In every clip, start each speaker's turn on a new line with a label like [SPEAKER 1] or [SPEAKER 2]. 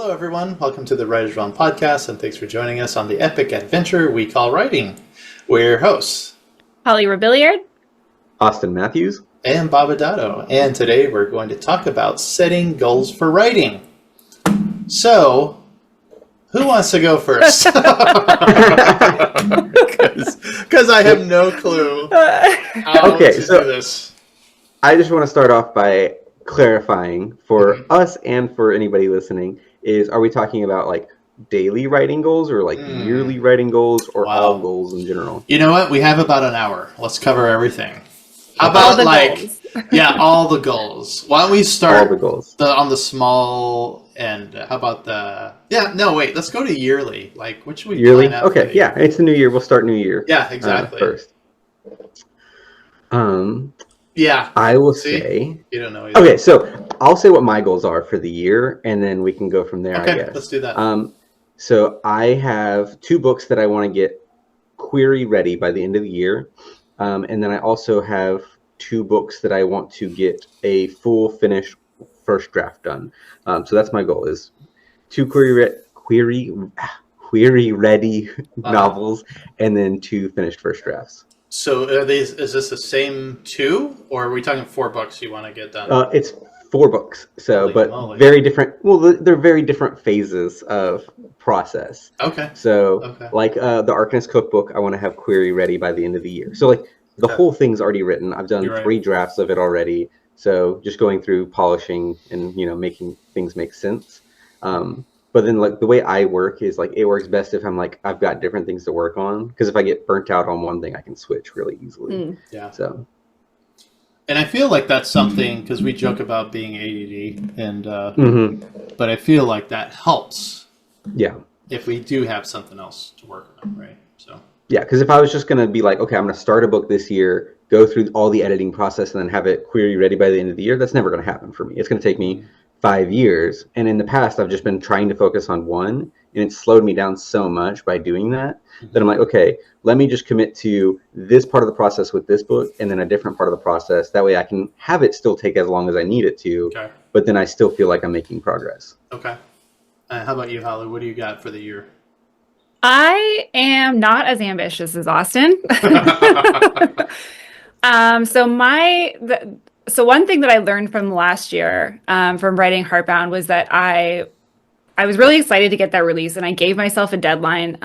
[SPEAKER 1] Hello, everyone. Welcome to the Writer's Realm podcast, and thanks for joining us on the epic adventure we call writing. We're your hosts,
[SPEAKER 2] Holly Robilliard,
[SPEAKER 3] Austin Matthews,
[SPEAKER 1] and Baba Dado. And today we're going to talk about setting goals for writing. So, who wants to go first? Because I have no clue how to do this.
[SPEAKER 3] I just want to start off by clarifying for us and for anybody listening are we talking about like daily writing goals or like yearly writing goals or all goals in general?
[SPEAKER 1] You know what? We have about an hour. Let's cover everything. How about
[SPEAKER 2] goals.
[SPEAKER 1] all the goals? Why don't we start
[SPEAKER 3] all the goals
[SPEAKER 1] on the small end? How about let's go to yearly. Like, what should we
[SPEAKER 3] yearly?
[SPEAKER 1] plan out
[SPEAKER 3] Okay, yeah, it's the new year. We'll start new year.
[SPEAKER 1] Yeah, exactly.
[SPEAKER 3] First.
[SPEAKER 1] Yeah.
[SPEAKER 3] I will say...
[SPEAKER 1] You don't know either.
[SPEAKER 3] Okay, so I'll say what my goals are for the year, and then we can go from there,
[SPEAKER 1] okay,
[SPEAKER 3] I guess.
[SPEAKER 1] Let's do that.
[SPEAKER 3] So I have 2 books that I want to get query ready by the end of the year. And then I also have 2 books that I want to get a full finished first draft done. So that's my goal, is 2 query ready novels, and then 2 finished first drafts.
[SPEAKER 1] So is this the same 2, or are we talking 4 books you want to get done?
[SPEAKER 3] It's 4 books,
[SPEAKER 1] Holy
[SPEAKER 3] very different. Well, they're very different phases of process.
[SPEAKER 1] Okay.
[SPEAKER 3] So, like the Arcanist Cookbook, I want to have query ready by the end of the year. So, like the whole thing's already written. I've done 3 drafts of it already. So, just going through polishing and making things make sense. But then, like, the way I work is, like, it works best if I'm, like, I've got different things to work on. Because if I get burnt out on one thing, I can switch really easily.
[SPEAKER 1] Yeah.
[SPEAKER 3] So.
[SPEAKER 1] And I feel like that's something, because we joke about being ADD, and but I feel like that helps.
[SPEAKER 3] Yeah.
[SPEAKER 1] If we do have something else to work on, right? So.
[SPEAKER 3] Yeah, because if I was just going to be like, okay, I'm going to start a book this year, go through all the editing process, and then have it query ready by the end of the year, that's never going to happen for me. It's going to take me 5 years, and in the past I've just been trying to focus on one, and it's slowed me down so much by doing that that I'm like, okay, let me just commit to this part of the process with this book and then a different part of the process. That way I can have it still take as long as I need it to, but then I still feel like I'm making progress.
[SPEAKER 1] Okay. How about you, Holly? What do you got for the year?
[SPEAKER 2] I am not as ambitious as Austin. So one thing that I learned from last year, from writing Heartbound, was that I was really excited to get that release, and I gave myself a deadline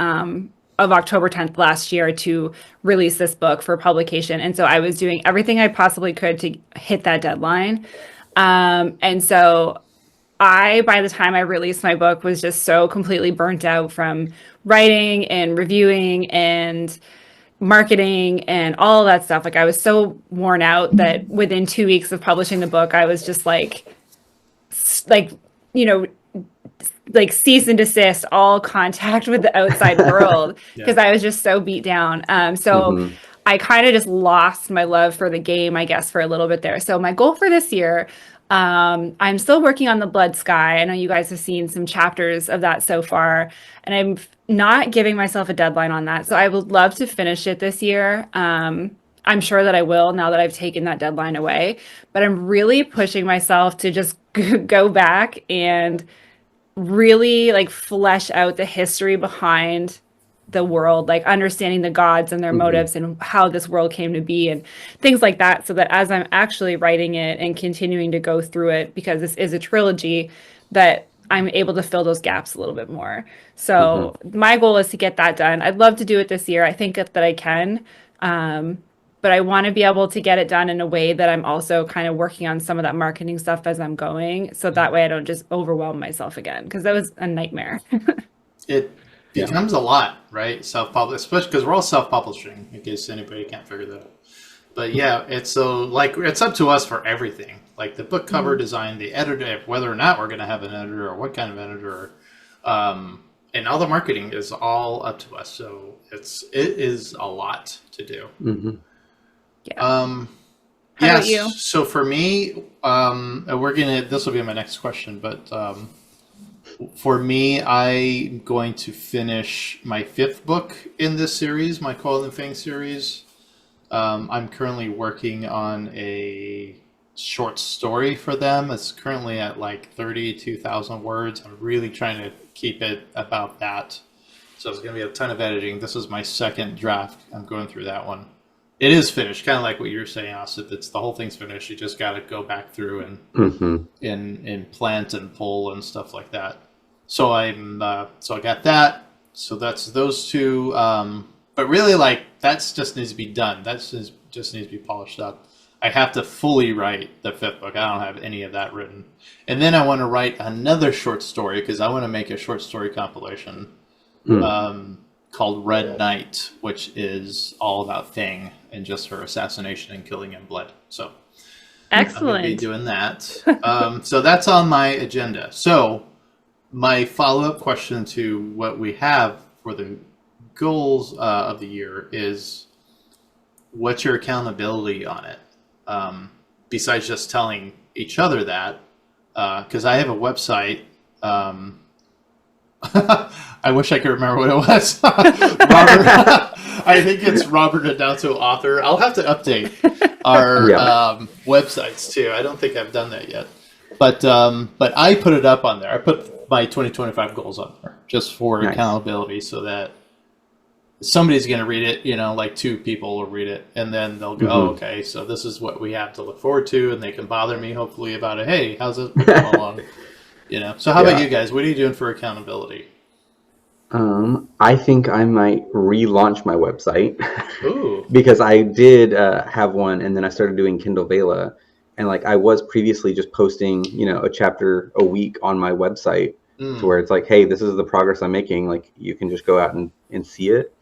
[SPEAKER 2] of October 10th last year to release this book for publication. And so I was doing everything I possibly could to hit that deadline. And so by the time I released my book, was just so completely burnt out from writing and reviewing and marketing and all of that stuff. Like, I was so worn out that within 2 weeks of publishing the book, I was just like cease and desist all contact with the outside world, because I was just so beat down. I kind of just lost my love for the game, I guess, for a little bit there. So my goal for this year, I'm still working on The Blood Sky. I know you guys have seen some chapters of that so far, and I'm not giving myself a deadline on that. So I would love to finish it this year. I'm sure that I will, now that I've taken that deadline away, but I'm really pushing myself to just go back and really like flesh out the history behind the world, like understanding the gods and their motives and how this world came to be and things like that, so that as I'm actually writing it and continuing to go through it, because this is a trilogy, that I'm able to fill those gaps a little bit more. So my goal is to get that done. I'd love to do it this year. I think that I can, but I want to be able to get it done in a way that I'm also kind of working on some of that marketing stuff as I'm going, so that way I don't just overwhelm myself again, because that was a nightmare.
[SPEAKER 1] It becomes a lot, right? Self-publish, especially because we're all self-publishing, in case anybody can't figure that out. But yeah, it's up to us for everything, like the book cover design, the editor, whether or not we're going to have an editor or what kind of editor, and all the marketing is all up to us. So it is a lot to do.
[SPEAKER 2] How about you?
[SPEAKER 1] So for me, this will be my next question, but for me, I'm going to finish my 5th book in this series, my Coil and Fang series. I'm currently working on a short story for them. It's currently at like 32,000 words. I'm really trying to keep it about that. So it's going to be a ton of editing. This is my second draft. I'm going through that one. It is finished, kind of like what you're saying, Austin. It's the whole thing's finished. You just got to go back through and and plant and pull and stuff like that. So so I got that. So that's those two. But really, like that's just needs to be done. That's just needs to be polished up. I have to fully write the fifth book. I don't have any of that written. And then I want to write another short story because I want to make a short story compilation called Red Knight, which is all about Thing and just her assassination and killing in blood. So
[SPEAKER 2] Excellent.
[SPEAKER 1] I'm going to be doing that. So that's on my agenda. So my follow-up question to what we have for the goals of the year is, what's your accountability on it? Besides just telling each other that, because I have a website. I wish I could remember what it was. Robert, I think it's Robert Adalto author. I'll have to update our websites too. I don't think I've done that yet, but I put it up on there. I put my 2025 goals on there just for accountability, so that somebody's going to read it, like 2 people will read it, and then they'll go, oh, okay, so this is what we have to look forward to, and they can bother me, hopefully, about it. Hey, how's it going along? So how about you guys? What are you doing for accountability?
[SPEAKER 3] I think I might relaunch my website.
[SPEAKER 1] Ooh.
[SPEAKER 3] Because I did have one, and then I started doing Kindle Vela, and like I was previously just posting, a chapter a week on my website, to where it's like, hey, this is the progress I'm making. Like you can just go out and see it.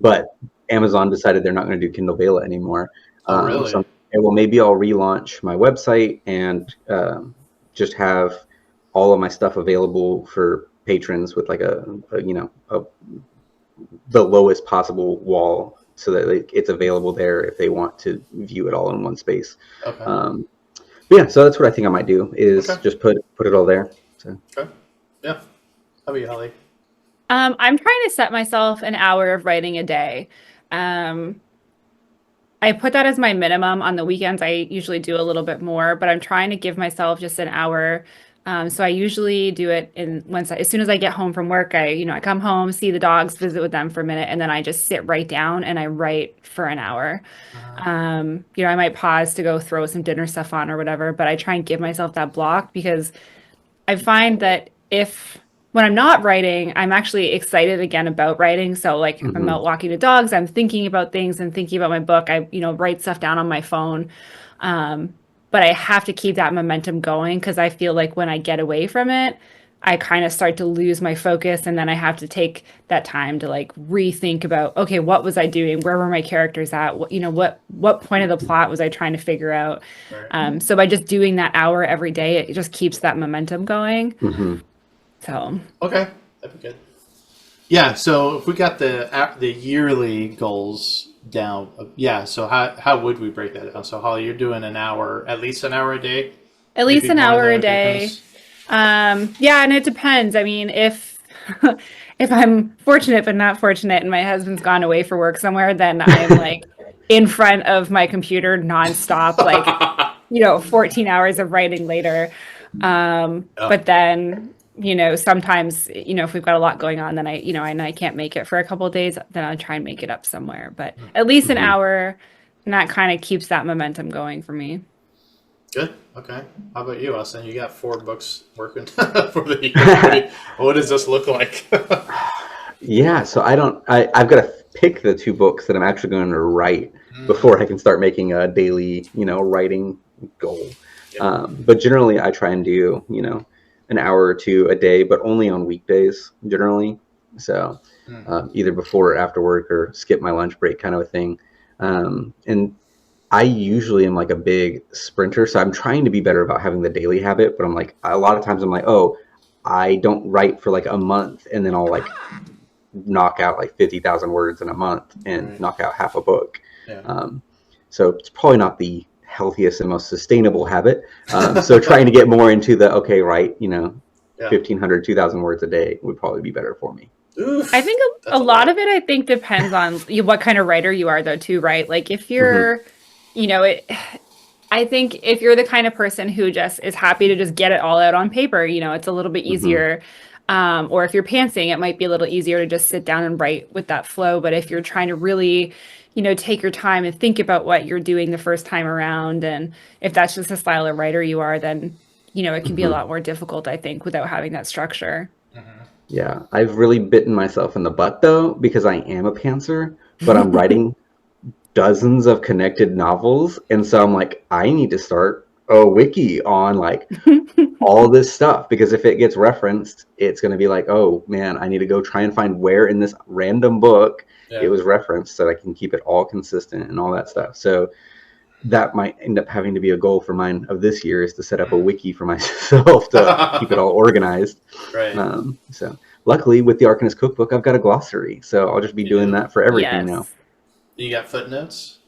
[SPEAKER 3] But Amazon decided they're not going to do Kindle Vela anymore.
[SPEAKER 1] Oh, really?
[SPEAKER 3] So, well, maybe I'll relaunch my website and just have all of my stuff available for patrons with like the lowest possible wall, so that it's available there if they want to view it all in one space.
[SPEAKER 1] Okay.
[SPEAKER 3] But yeah, so that's what I think I might do, is just put it all there. So.
[SPEAKER 1] Okay. Yeah. How about you, Holly?
[SPEAKER 2] I'm trying to set myself an hour of writing a day. I put that as my minimum. On the weekends, I usually do a little bit more, but I'm trying to give myself just an hour. So I usually do it as soon as I get home from work. I come home, see the dogs, visit with them for a minute, and then I just sit right down and I write for an hour. I might pause to go throw some dinner stuff on or whatever, but I try and give myself that block, because I find that when I'm not writing, I'm actually excited again about writing. So like if I'm out walking the dogs, I'm thinking about things and thinking about my book. I, write stuff down on my phone. But I have to keep that momentum going, because I feel like when I get away from it, I kind of start to lose my focus. And then I have to take that time to like rethink about, okay, what was I doing? Where were my characters at? What point of the plot was I trying to figure out? Right. So by just doing that hour every day, it just keeps that momentum going. So
[SPEAKER 1] okay, that'd be good. Yeah. So if we got the yearly goals down, so how would we break that down? So Holly, you're doing at least an hour a day.
[SPEAKER 2] At least an hour a day. Yeah, and it depends. I mean, if I'm fortunate but not fortunate, and my husband's gone away for work somewhere, then I'm like in front of my computer nonstop, like 14 hours of writing later. But then. Sometimes, if we've got a lot going on, then I can't make it for a couple of days, then I'll try and make it up somewhere. But at least an hour, and that kind of keeps that momentum going for me.
[SPEAKER 1] Good. Okay. How about you, Austin? You got 4 books working for the year. What does this look like?
[SPEAKER 3] Yeah. So I've got to pick the 2 books that I'm actually going to write before I can start making a daily, writing goal. Yep. But generally I try and do, an hour or 2 a day, but only on weekdays generally. So either before or after work, or skip my lunch break kind of a thing. And I usually am like a big sprinter, so I'm trying to be better about having the daily habit. But I'm like, a lot of times I'm like, oh, I don't write for like a month, and then I'll like knock out like 50,000 words in a month and knock out half a book. Yeah. So it's probably not the healthiest and most sustainable habit. So trying to get more into the 1,500, 2,000 words a day would probably be better for me.
[SPEAKER 2] Oof, I think a lot of it, I think, depends on what kind of writer you are, though, too, right? Like if you're, I think if you're the kind of person who just is happy to just get it all out on paper, it's a little bit easier. Or if you're pantsing, it might be a little easier to just sit down and write with that flow. But if you're trying to really, take your time and think about what you're doing the first time around, and if that's just the style of writer you are, then, it can be a lot more difficult, I think, without having that structure.
[SPEAKER 3] Yeah, I've really bitten myself in the butt though, because I am a pantser, but I'm writing dozens of connected novels, and so I'm like, I need to start a wiki on like all this stuff, because if it gets referenced, it's going to be like, oh man, I need to go try and find where in this random book it was referenced so that I can keep it all consistent and all that stuff. So that might end up having to be a goal for mine of this year, is to set up a wiki for myself to keep it all organized.
[SPEAKER 1] Right.
[SPEAKER 3] So luckily with the Arcanist Cookbook, I've got a glossary, so I'll just be doing that for everything now.
[SPEAKER 1] You got footnotes?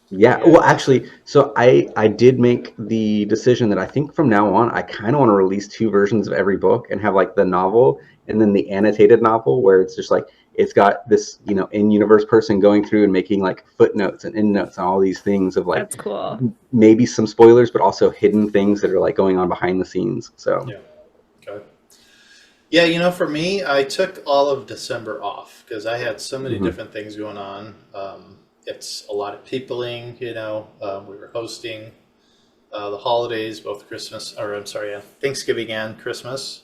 [SPEAKER 3] Yeah, well, actually, so I did make the decision that I think from now on, I kind of want to release 2 versions of every book and have like the novel and then the annotated novel, where it's just like, it's got this, in-universe person going through and making like footnotes and endnotes and all these things of like,
[SPEAKER 2] That's cool.
[SPEAKER 3] Maybe some spoilers, but also hidden things that are like going on behind the scenes. So
[SPEAKER 1] okay. Yeah, for me, I took all of December off because I had so many different things going on. It's a lot of peopling, we were hosting the holidays, both Thanksgiving and Christmas.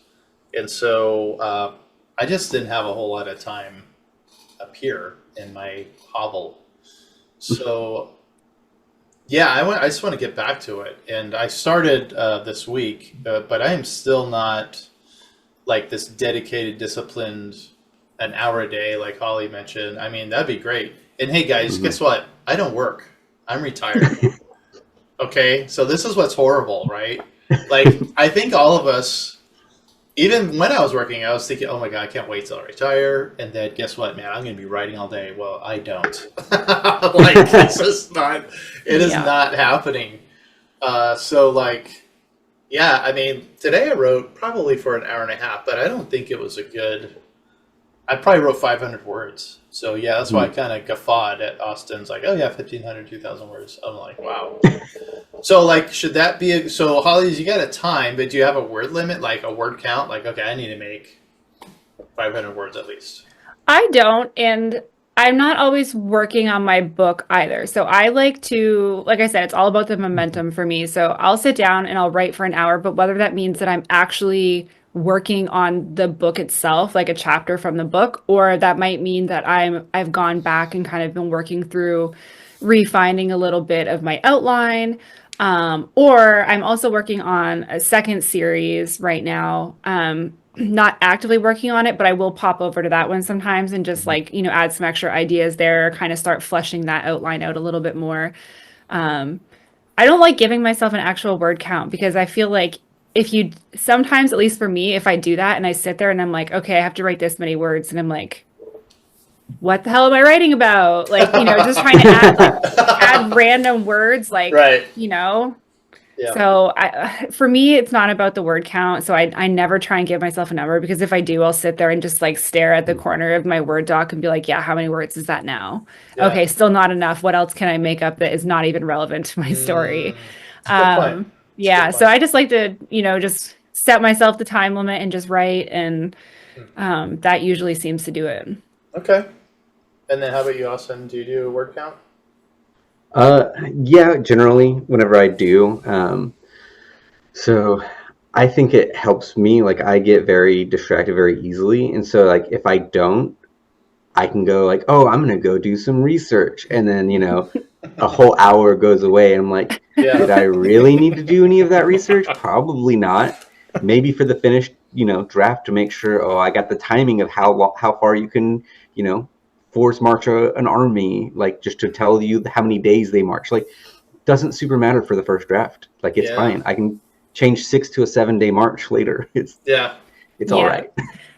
[SPEAKER 1] And so I just didn't have a whole lot of time up here in my hovel. So I just want to get back to it. And I started this week, but I am still not like this dedicated, disciplined, an hour a day, like Holly mentioned. I mean, that'd be great. And hey guys, guess what? I don't work. I'm retired. Okay, so this is what's horrible, right? Like, I think all of us, even when I was working, I was thinking, oh my God, I can't wait till I retire. And then guess what, man? I'm going to be writing all day. Well, I don't. Like, it's just not, it is not happening. I mean, today I wrote probably for an hour and a half, but I don't think it was I probably wrote 500 words. So yeah, that's why I kind of guffawed at Austin's like, oh yeah, 1,500, 2,000 words. I'm like, wow. So like, should that be so Holly, you got a time, but do you have a word limit, like a word count? Like, okay, I need to make 500 words at least.
[SPEAKER 2] I don't, and I'm not always working on my book either. So I like I said, it's all about the momentum for me. So I'll sit down and I'll write for an hour, but whether that means that I'm actually working on the book itself, like a chapter from the book, or that might mean that I've gone back and kind of been working through refining a little bit of my outline. Or I'm also working on a second series right now. Not actively working on it, but I will pop over to that one sometimes and just add some extra ideas there, kind of start fleshing that outline out a little bit more. I don't like giving myself an actual word count because I feel like sometimes, at least for me, if I do that and I sit there and I'm like, okay, I have to write this many words, and I'm like, what the hell am I writing about? Like, just trying to add random words, like,
[SPEAKER 1] right.
[SPEAKER 2] Yeah. So for me, it's not about the word count. So I never try and give myself a number, because if I do, I'll sit there and just like stare at the corner of my Word doc and be like, yeah, how many words is that now? Yeah. Okay, still not enough. What else can I make up that is not even relevant to my story? Yeah, so I just like to, just set myself the time limit and just write, and that usually seems to do it.
[SPEAKER 1] Okay. And then how about you, Austin? Do you do a word count?
[SPEAKER 3] Yeah, generally whenever I do. So I think it helps me. Like, I get very distracted very easily. And so like, if I don't, I can go like, oh, I'm going to go do some research. And then, a whole hour goes away. And I'm like, did I really need to do any of that research? Probably not. Maybe for the finished, draft to make sure, oh, I got the timing of how far you can, force march an army, like just to tell you how many days they march. Like, doesn't super matter for the first draft. Like, it's fine. I can change 6 to a 7-day march later. It's all right.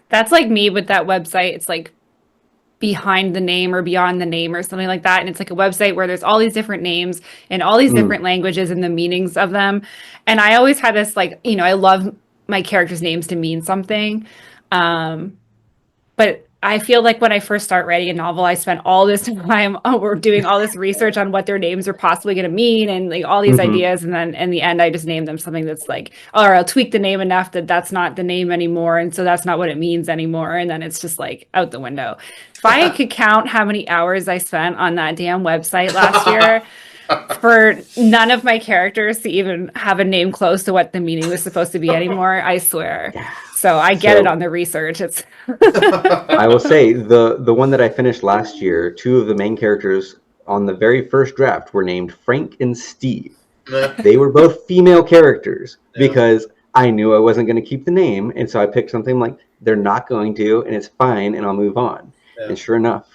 [SPEAKER 2] That's like me with that website. It's like behind the name or beyond the name or something like that. And it's like a website where there's all these different names and all these different languages and the meanings of them. And I always had this like, I love my characters' names to mean something. But I feel like when I first start writing a novel, I spent all this time we're doing all this research on what their names are possibly going to mean and like all these ideas. And then in the end, I just name them something that's like, or I'll tweak the name enough that that's not the name anymore. And so that's not what it means anymore. And then it's just like out the window. If I could count how many hours I spent on that damn website last year for none of my characters to even have a name close to what the meaning was supposed to be anymore, I swear. So I get it on the research. It's
[SPEAKER 3] I will say the one that I finished last year, two of the main characters on the very first draft were named Frank and Steve. They were both female characters because I knew I wasn't going to keep the name, and so I picked something like they're not going to, and it's fine, and I'll move on. And sure enough,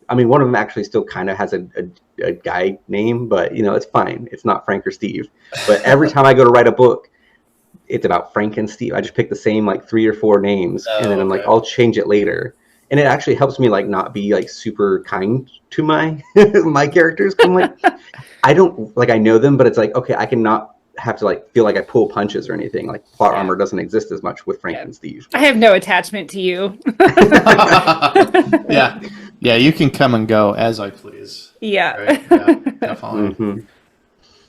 [SPEAKER 3] I mean, one of them actually still kind of has a guy name, but it's fine. It's not Frank or Steve. But every time I go to write a book, it's about Frank and Steve. I just pick the same like 3 or 4 names, and then I'm like, I'll change it later. And it actually helps me like not be like super kind to my my characters. I'm like, I don't like I know them, but it's like, okay, I can not have to like feel like I pull punches or anything. Like plot armor doesn't exist as much with Frank and Steve.
[SPEAKER 2] I have no attachment to you.
[SPEAKER 1] Yeah, you can come and go as I please.
[SPEAKER 2] Yeah.
[SPEAKER 1] Right? Yeah, definitely.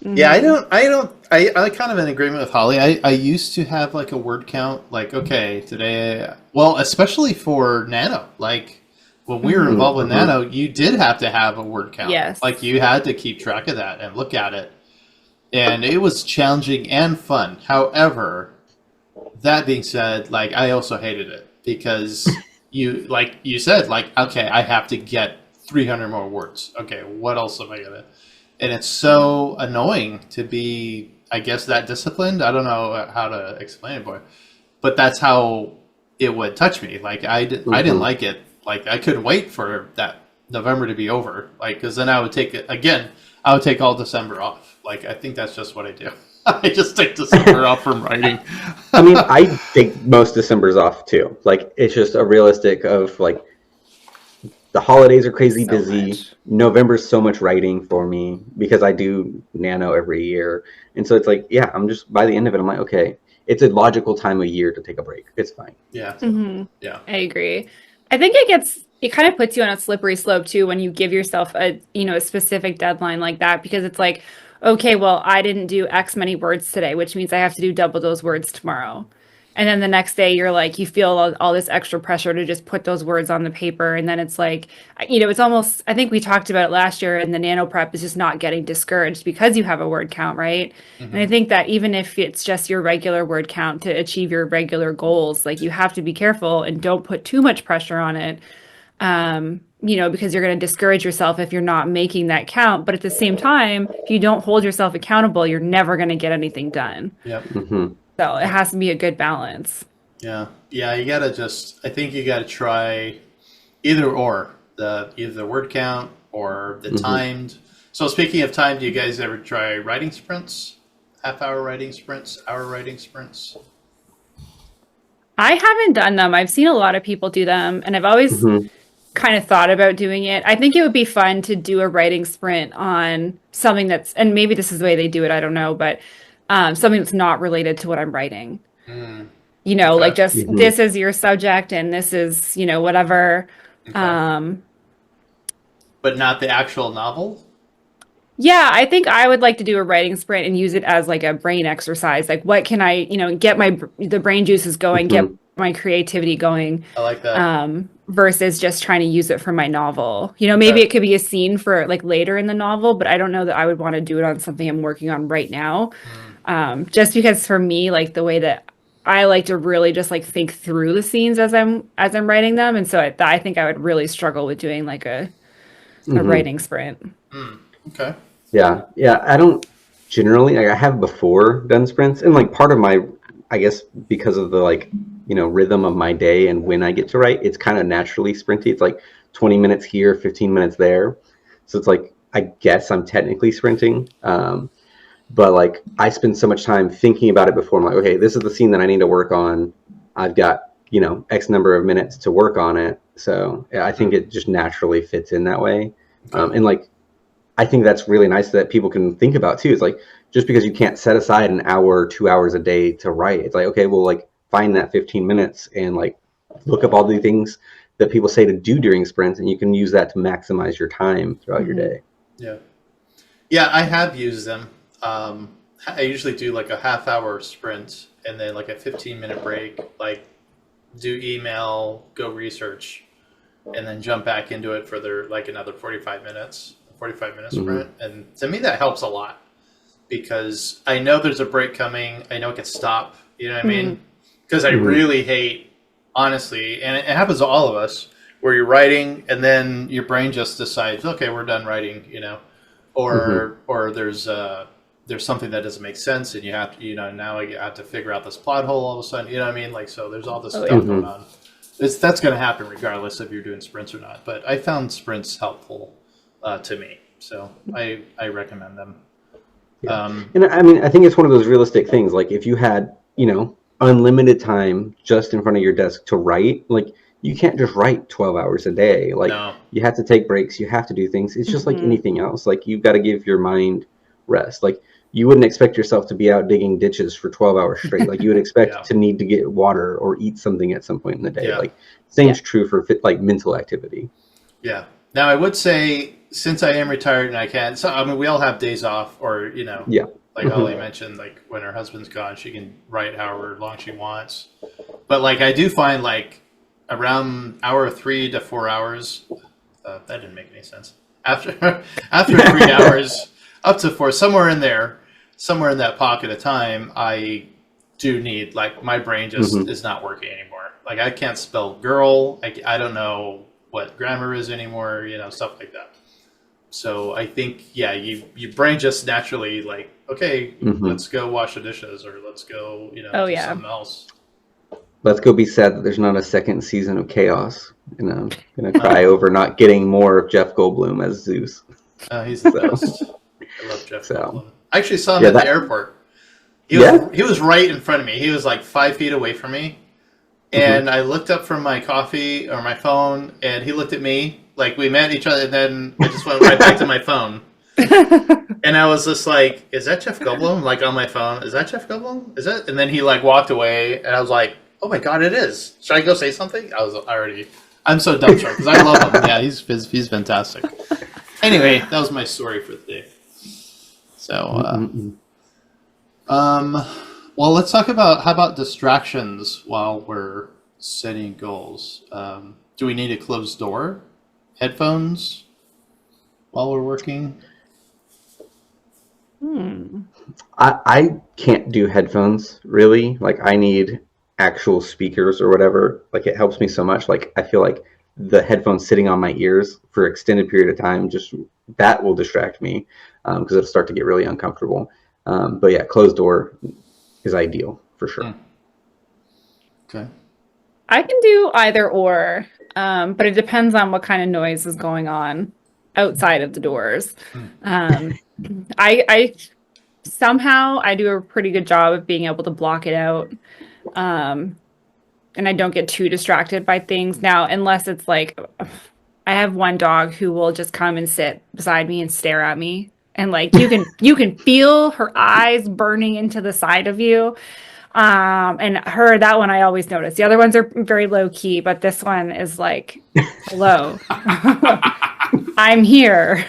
[SPEAKER 1] Yeah, I kind of in agreement with Holly. I used to have like a word count, like, okay, today, well, especially for Nano, like when we were involved with Nano, you did have to have a word count.
[SPEAKER 2] Yes.
[SPEAKER 1] Like you had to keep track of that and look at it. And it was challenging and fun. However, that being said, like I also hated it because like you said, like, okay, I have to get 300 more words. Okay, what else am I gonna? And it's so annoying to be, I guess, that disciplined. I don't know how to explain it, boy, but that's how it would touch me. Like I didn't like it. Like I couldn't wait for that November to be over. Like because then I would take it again. I would take all December off. Like I think that's just what I do. I just take December off from writing.
[SPEAKER 3] I mean, I take most Decembers off too. Like it's just a realistic of like the holidays are crazy busy. November's so much writing for me because I do Nano every year. And so it's like, yeah, I'm just by the end of it, I'm like, okay, it's a logical time of year to take a break. It's fine.
[SPEAKER 1] Yeah. Yeah.
[SPEAKER 2] I agree. I think it kind of puts you on a slippery slope too when you give yourself a specific deadline like that, because it's like, okay, well, I didn't do X many words today, which means I have to do double those words tomorrow. And then the next day you're like, you feel all this extra pressure to just put those words on the paper. And then it's like, it's almost, I think we talked about it last year, and the Nano Prep is just not getting discouraged because you have a word count, right? And I think that even if it's just your regular word count to achieve your regular goals, like you have to be careful and don't put too much pressure on it. Because you're going to discourage yourself if you're not making that count. But at the same time, if you don't hold yourself accountable, you're never going to get anything done.
[SPEAKER 1] Yep.
[SPEAKER 2] So it has to be a good balance.
[SPEAKER 1] Yeah. Yeah. You gotta I think you gotta try either the word count or the timed. So speaking of time, do you guys ever try writing sprints? Half-hour writing sprints, hour writing sprints?
[SPEAKER 2] I haven't done them. I've seen a lot of people do them, and I've always kind of thought about doing it. I think it would be fun to do a writing sprint on something and maybe this is the way they do it, I don't know, but something that's not related to what I'm writing. Like just this is your subject and this is, whatever.
[SPEAKER 1] Okay. But not the actual novel?
[SPEAKER 2] Yeah, I think I would like to do a writing sprint and use it as like a brain exercise. Like what can I, get the brain juices going, get my creativity going.
[SPEAKER 1] I like that.
[SPEAKER 2] Versus just trying to use it for my novel. Maybe it could be a scene for like later in the novel, but I don't know that I would want to do it on something I'm working on right now. Just because for me, like the way that I like to really just like think through the scenes as I'm writing them. And so I think I would really struggle with doing like a writing sprint.
[SPEAKER 1] Okay.
[SPEAKER 3] Yeah. I don't generally, I have before done sprints, and like part of my, I guess because of the like, rhythm of my day and when I get to write, it's kind of naturally sprinty. It's like 20 minutes here, 15 minutes there. So it's like, I guess I'm technically sprinting. But like I spend so much time thinking about it before I'm like, okay, this is the scene that I need to work on. I've got, X number of minutes to work on it. So yeah, I think it just naturally fits in that way. And like, I think that's really nice that people can think about too. It's like, just because you can't set aside an hour, 2 hours a day to write, it's like, okay, well, like find that 15 minutes and like look up all the things that people say to do during sprints, and you can use that to maximize your time throughout your day.
[SPEAKER 1] Yeah. Yeah, I have used them. I usually do like a half-hour sprint and then like a 15-minute break, like do email, go research, and then jump back into it for like another 45 minutes sprint. And to me, that helps a lot because I know there's a break coming. I know it can stop. You know what I mean? Because I really hate, honestly, and it happens to all of us, where you're writing and then your brain just decides, okay, we're done writing, or there's something that doesn't make sense and you have to, now I have to figure out this plot hole all of a sudden, you know what I mean? Like, so there's all this stuff going on. That's going to happen regardless if you're doing sprints or not. But I found sprints helpful to me, so I recommend them.
[SPEAKER 3] Yeah. And I mean, I think it's one of those realistic things. Like if you had, unlimited time just in front of your desk to write, like you can't just write 12 hours a day. Like you have to take breaks. You have to do things. It's just like anything else. Like you've got to give your mind rest. Like you wouldn't expect yourself to be out digging ditches for 12 hours straight. Like you would expect to need to get water or eat something at some point in the day. Yeah. Like same's true for like mental activity.
[SPEAKER 1] Yeah. Now I would say, since I am retired and I can, so I mean, we all have days off, or like Ollie mentioned, like when her husband's gone, she can write however long she wants. But like I do find like around hour 3 to 4 hours, that didn't make any sense. After 3 hours up to 4, somewhere in that pocket of time, I do need, like, my brain just is not working anymore. Like I can't spell girl. I don't know what grammar is anymore. Stuff like that. So I think, your brain just naturally like, okay, let's go wash the dishes, or let's go, do something else.
[SPEAKER 3] Let's go be sad that there's not a second season of Chaos. And I'm going to cry over not getting more of Jeff Goldblum as Zeus.
[SPEAKER 1] He's the best. I love Jeff Goldblum. I actually saw him at the airport. He was right in front of me. He was like 5 feet away from me. And I looked up from my coffee or my phone, and he looked at me. Like, we met each other, and then I just went right back to my phone. And I was just like, is that Jeff Goldblum? Like, on my phone, is that Jeff Goldblum? Is that? And then he, like, walked away, and I was like, oh my God, it is. Should I go say something? I'm so dumbstruck, because I love him. Yeah, he's fantastic. Anyway, that was my story for the day. So, well, let's talk about, how about distractions while we're setting goals? Do we need a closed door? Headphones while we're working?
[SPEAKER 3] I can't do headphones, really. Like, I need actual speakers or whatever. Like, it helps me so much. Like, I feel like the headphones sitting on my ears for an extended period of time, just that will distract me because it'll start to get really uncomfortable. But yeah, closed door is ideal for sure.
[SPEAKER 1] Okay.
[SPEAKER 2] I can do either or, but it depends on what kind of noise is going on outside of the doors. I somehow I do a pretty good job of being able to block it out, and I don't get too distracted by things. Now, unless it's like, I have one dog who will just come and sit beside me and stare at me, and like you can feel her eyes burning into the side of you. And that one I always notice. The other ones are very low key, but this one is like, hello, I'm here.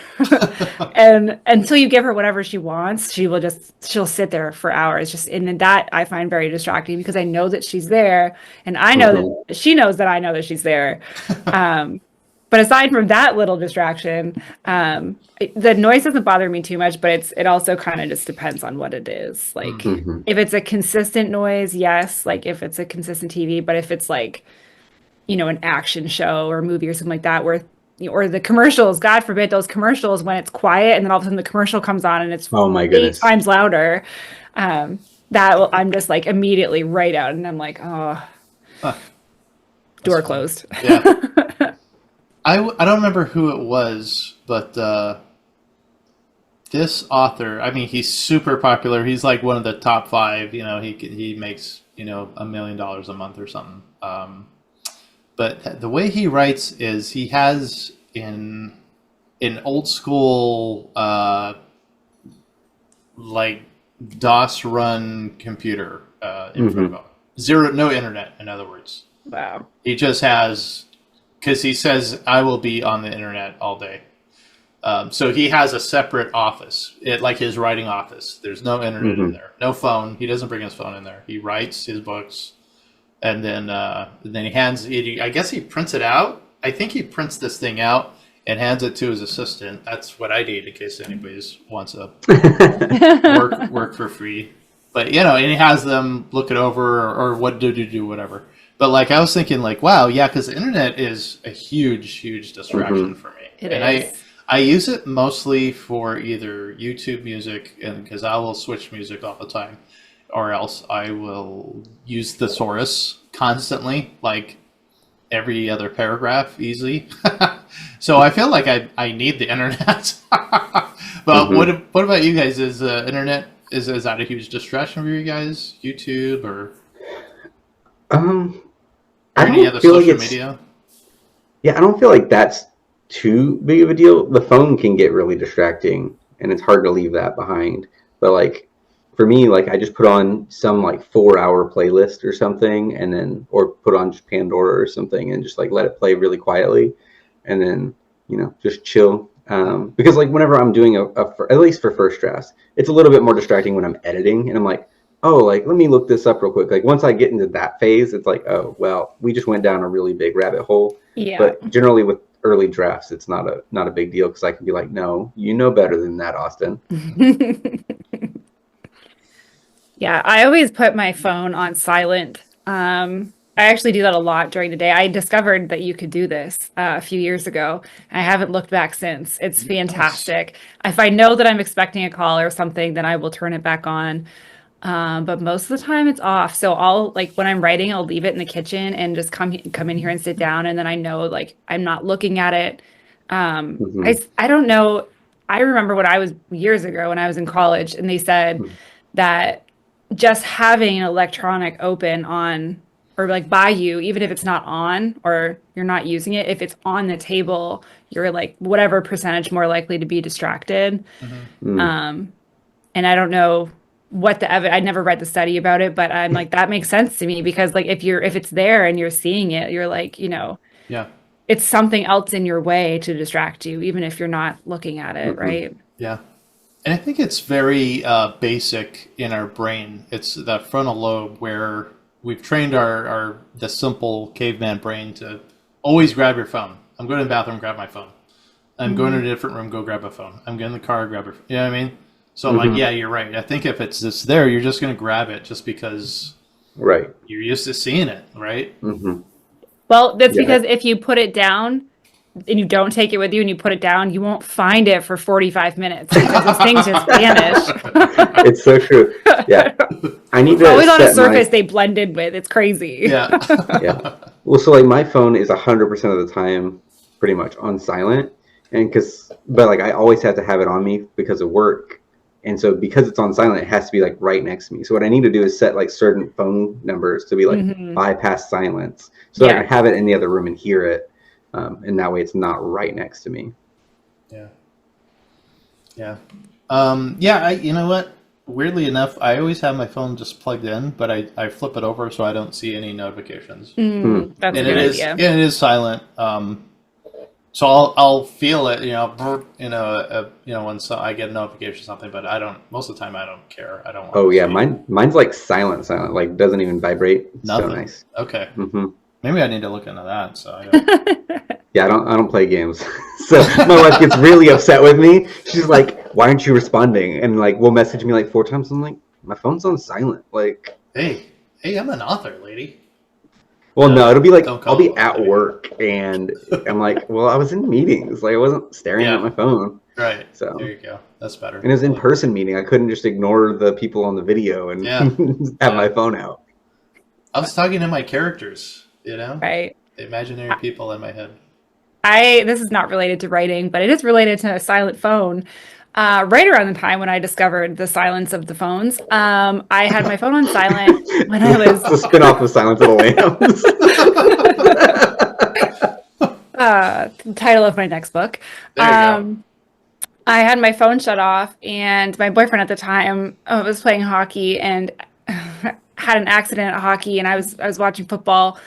[SPEAKER 2] And until you give her whatever she wants, she'll sit there for hours. And that I find very distracting because I know that she's there, and I know that she knows that I know that she's there. But aside from that little distraction, the noise doesn't bother me too much, but it also kind of just depends on what it is. Like, if it's a consistent noise, yes. Like, if it's a consistent TV, but if it's like, an action show or movie or something like that, where, or the commercials, God forbid, those commercials when it's quiet and then all of a sudden the commercial comes on and it's 8 times louder, I'm just like immediately right out, and I'm like, door closed.
[SPEAKER 1] Yeah. I don't remember who it was, but this author, I mean, he's super popular. He's like one of the top 5. He makes $1 million a month or something. But the way he writes is he has in old school like DOS run computer in front of him. No internet, in other words.
[SPEAKER 2] Wow.
[SPEAKER 1] He just has because he says I will be on the internet all day. So he has a separate office, like his writing office. There's no internet in there, no phone. He doesn't bring his phone in there. He writes his books, and then he hands it. I guess he prints it out. I think he prints this thing out and hands it to his assistant. That's what I did, in case anybody wants to work for free. But and he has them look it over or what do whatever. But like I was thinking, like, wow, yeah, because the internet is a huge distraction for me.
[SPEAKER 2] It
[SPEAKER 1] and
[SPEAKER 2] is.
[SPEAKER 1] I use it mostly for either YouTube music, and because I will switch music all the time, or else I will use thesaurus constantly, like every other paragraph, easily. So I feel like I need the internet. But what about you guys? Is internet is that a huge distraction for you guys? YouTube or
[SPEAKER 3] I
[SPEAKER 1] any
[SPEAKER 3] don't
[SPEAKER 1] other
[SPEAKER 3] feel
[SPEAKER 1] social
[SPEAKER 3] like
[SPEAKER 1] media?
[SPEAKER 3] Yeah, I don't feel like that's too big of a deal. The phone can get really distracting, and it's hard to leave that behind. But like for me, like I just put on some like 4-hour playlist or something, and then or put on just Pandora or something, and just like let it play really quietly, and then just chill. Because like whenever I'm doing at least for first drafts, it's a little bit more distracting when I'm editing, and I'm like, oh, like let me look this up real quick. Like once I get into that phase, it's like, oh well, we just went down a really big rabbit hole.
[SPEAKER 2] Yeah.
[SPEAKER 3] But generally with early drafts, it's not a big deal because I can be like, no, you know better than that, Austin.
[SPEAKER 2] Yeah, I always put my phone on silent. I actually do that a lot during the day. I discovered that you could do this a few years ago. I haven't looked back since. It's fantastic. If I know that I'm expecting a call or something, then I will turn it back on. But most of the time it's off. So I'll like when I'm writing, I'll leave it in the kitchen and just come in here and sit down. And then I know like I'm not looking at it. I don't know. I remember when I was years ago when I was in college and they said that just having an electronic open on or like by you, even if it's not on or you're not using it, if it's on the table, you're like whatever percentage more likely to be distracted. And I don't know what I never read the study about it, but I'm like, that makes sense to me because like if it's there and you're seeing it, you're like,
[SPEAKER 1] Yeah.
[SPEAKER 2] it's something else in your way to distract you, even if you're not looking at it, right?
[SPEAKER 1] Yeah. And I think it's very basic in our brain. It's the frontal lobe where we've trained the simple caveman brain to always grab your phone. I'm going to the bathroom, grab my phone. I'm going to a different room, go grab a phone. I'm getting in the car, grab it. You know what I mean? So I'm like, yeah, you're right. I think if it's just there, you're just going to grab it just because you're used to seeing it, right?
[SPEAKER 2] Well, that's because if you put it down and you don't take it with you and you put it down, you won't find it for 45 minutes because those things just vanish.
[SPEAKER 3] It's so true. Yeah. I need to
[SPEAKER 2] always on a surface they blended with. It's crazy.
[SPEAKER 1] Yeah.
[SPEAKER 3] Yeah. Well, so like my phone is 100% of the time pretty much on silent, but like I always have to have it on me because of work. And so because it's on silent, it has to be like right next to me. So what I need to do is set like certain phone numbers to be like bypass silence so that I can have it in the other room and hear it. And that way it's not right next to me.
[SPEAKER 1] Yeah. Yeah. You know what? Weirdly enough, I always have my phone just plugged in, but I flip it over so I don't see any notifications.
[SPEAKER 2] That's a good idea.
[SPEAKER 1] And it is silent. So I'll feel it, when I get a notification or something, but most of the time I don't care. I don't want
[SPEAKER 3] Oh
[SPEAKER 1] to
[SPEAKER 3] yeah,
[SPEAKER 1] see.
[SPEAKER 3] mine's like silent, like doesn't even vibrate. It's
[SPEAKER 1] Nothing.
[SPEAKER 3] so nice.
[SPEAKER 1] Okay. Maybe I need to look into that. So
[SPEAKER 3] Yeah, I don't play games. So my wife gets really upset with me. She's like, "Why aren't you responding?" And like will message me like 4 times. I'm like, "My phone's on silent." Like,
[SPEAKER 1] hey, I'm an author, lady.
[SPEAKER 3] well, no, it'll be like
[SPEAKER 1] Don't call
[SPEAKER 3] I'll be
[SPEAKER 1] it
[SPEAKER 3] at
[SPEAKER 1] lady.
[SPEAKER 3] work and I'm like, "Well, I was in meetings. Like I wasn't staring at my phone."
[SPEAKER 1] Right.
[SPEAKER 3] So
[SPEAKER 1] There you go. That's better.
[SPEAKER 3] and it was in person meeting. I couldn't just ignore the people on the video and have my phone out.
[SPEAKER 1] I was talking to my characters,
[SPEAKER 2] Right.
[SPEAKER 1] the imaginary people in my head.
[SPEAKER 2] This is not related to writing, but it is related to a silent phone. Right around the time when I discovered the silence of the phones, I had my phone on silent when I was
[SPEAKER 3] the spin-off of Silence of the Lambs.
[SPEAKER 2] the title of my next book.
[SPEAKER 1] There you go.
[SPEAKER 2] I had my phone shut off, and my boyfriend at the time was playing hockey and had an accident at hockey, and I was watching football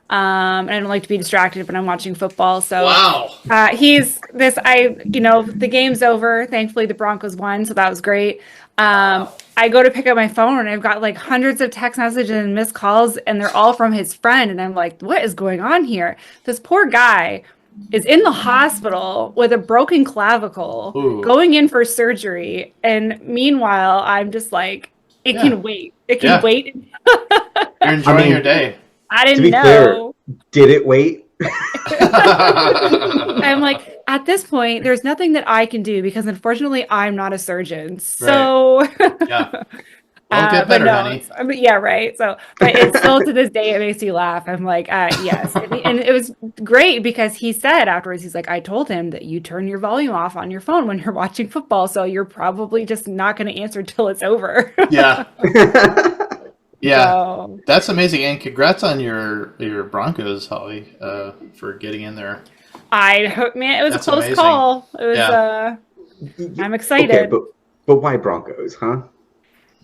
[SPEAKER 2] And I don't like to be distracted when I'm watching football. So
[SPEAKER 1] Wow.
[SPEAKER 2] the game's over. Thankfully, the Broncos won, so that was great. I go to pick up my phone and I've got like hundreds of text messages and missed calls, and they're all from his friend. And I'm like, what is going on here? This poor guy is in the hospital with a broken clavicle,
[SPEAKER 1] Ooh.
[SPEAKER 2] going in for surgery. And meanwhile, I'm just like, it
[SPEAKER 1] Yeah.
[SPEAKER 2] can wait. It can
[SPEAKER 1] Yeah.
[SPEAKER 2] wait.
[SPEAKER 1] You're enjoying your day.
[SPEAKER 2] I
[SPEAKER 3] To
[SPEAKER 2] didn't
[SPEAKER 3] be clear,
[SPEAKER 2] know.
[SPEAKER 3] did it wait?
[SPEAKER 2] I'm like, at this point, there's nothing that I can do because unfortunately, I'm not a surgeon. So,
[SPEAKER 1] Yeah. Well, get
[SPEAKER 2] but
[SPEAKER 1] better,
[SPEAKER 2] no,
[SPEAKER 1] honey.
[SPEAKER 2] yeah, right. So, but it's still to this day, it makes me laugh. I'm like, yes. And it was great because he said afterwards, he's like, I told him that you turn your volume off on your phone when you're watching football. So you're probably just not going to answer till it's over.
[SPEAKER 1] Yeah. Yeah.
[SPEAKER 2] So,
[SPEAKER 1] That's amazing. And congrats on your Broncos, Holly, for getting in there.
[SPEAKER 2] man, it was
[SPEAKER 1] That's
[SPEAKER 2] a close
[SPEAKER 1] amazing.
[SPEAKER 2] call. It was,
[SPEAKER 1] Yeah.
[SPEAKER 2] I'm excited.
[SPEAKER 3] Okay, but why Broncos, huh?